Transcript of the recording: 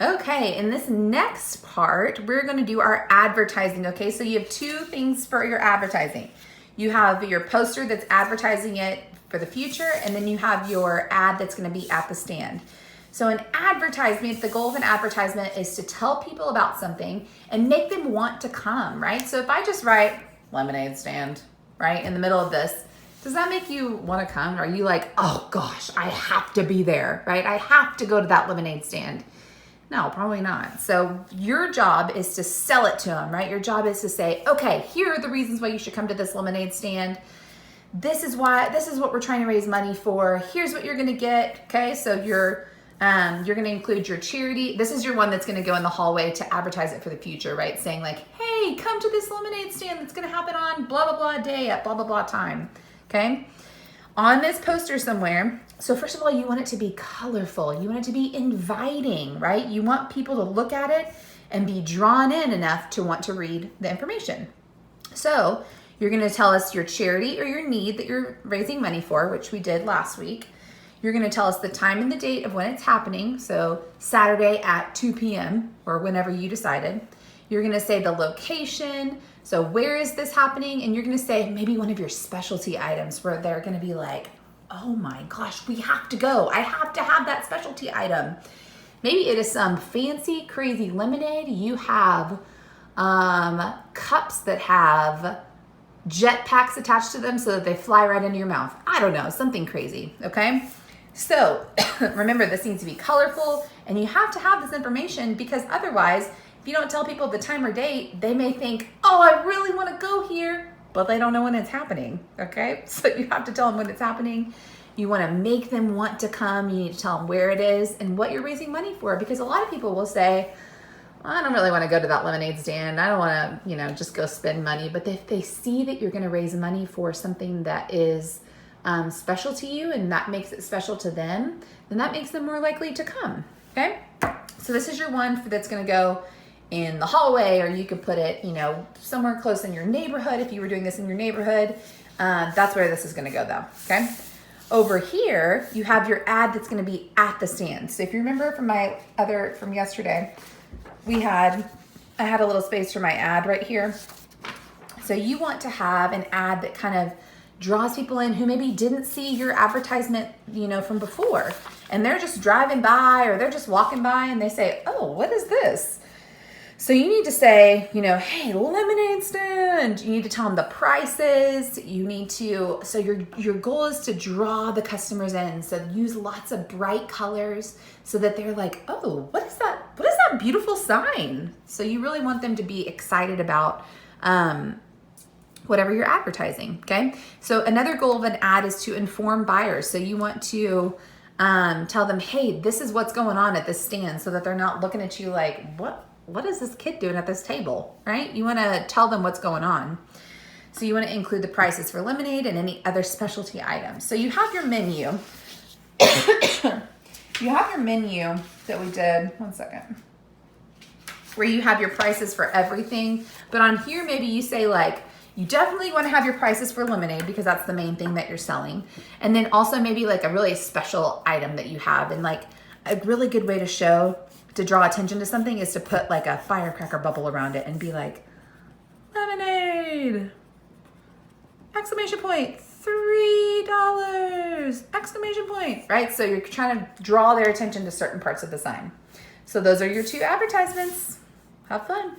Okay, in this next part, we're going to do our advertising. Okay, so you have two things for your advertising. You have your poster that's advertising it for the future, and then you have your ad that's going to be at the stand. So an advertisement, the goal of an advertisement is to tell people about something and make them want to come, right? So if I just write lemonade stand, right, in the middle of this, does that make you want to come? Are you like, oh gosh, I have to be there, right? I have to go to that lemonade stand. No, probably not. So your job is to sell it to them, right? Your job is to say, okay, here are the reasons why you should come to this lemonade stand. This is what we're trying to raise money for. Here's what you're going to get. Okay. So you're going to include your charity. This is your one that's going to go in the hallway to advertise it for the future, right? Saying like, hey, come to this lemonade stand that's going to happen on blah, blah, blah day at blah, blah, blah time. Okay. On this poster somewhere. So first of all, you want it to be colorful. You want it to be inviting, right? You want people to look at it and be drawn in enough to want to read the information. So you're going to tell us your charity or your need that you're raising money for, which we did last week. You're going to tell us the time and the date of when it's happening. So Saturday at 2 p.m. or whenever you decided. You're going to say the location. So where is this happening? And you're going to say maybe one of your specialty items where they're going to be like, oh my gosh, we have to go. I have to have that specialty item. Maybe it is some fancy, crazy lemonade. You have cups that have jet packs attached to them so that they fly right into your mouth. I don't know, something crazy, okay? So remember, this needs to be colorful and you have to have this information because otherwise, if you don't tell people the time or date, they may think, oh, I really want to go here, but they don't know when it's happening, okay? So you have to tell them when it's happening. You want to make them want to come. You need to tell them where it is and what you're raising money for, because a lot of people will say, I don't really want to go to that lemonade stand. I don't want to, just go spend money. But if they see that you're going to raise money for something that is special to you and that makes it special to them, then that makes them more likely to come, okay? So this is your one that's going to go in the hallway, or you could put it, somewhere close in your neighborhood. If you were doing this in your neighborhood, that's where this is going to go though. Okay. Over here, you have your ad that's going to be at the stand. So if you remember from yesterday, I had a little space for my ad right here. So you want to have an ad that kind of draws people in who maybe didn't see your advertisement, from before, and they're just driving by or they're just walking by and they say, oh, what is this? So you need to say, hey, lemonade stand. You need to tell them the prices. So your goal is to draw the customers in. So use lots of bright colors so that they're like, oh, what is that? What is that beautiful sign? So you really want them to be excited about whatever you're advertising, okay? So another goal of an ad is to inform buyers. So you want to tell them, hey, this is what's going on at this stand, so that they're not looking at you like, what is this kid doing at this table, right? You want to tell them what's going on. So you want to include the prices for lemonade and any other specialty items. So you have your menu. You have your menu that we did, one second, where you have your prices for everything. But on here, maybe you say like, you definitely want to have your prices for lemonade because that's the main thing that you're selling. And then also maybe like a really special item that you have. And like a really good way to draw attention to something is to put like a firecracker bubble around it and be like, lemonade, exclamation point, $3, exclamation point, right? So you're trying to draw their attention to certain parts of the sign. So those are your two advertisements. Have fun.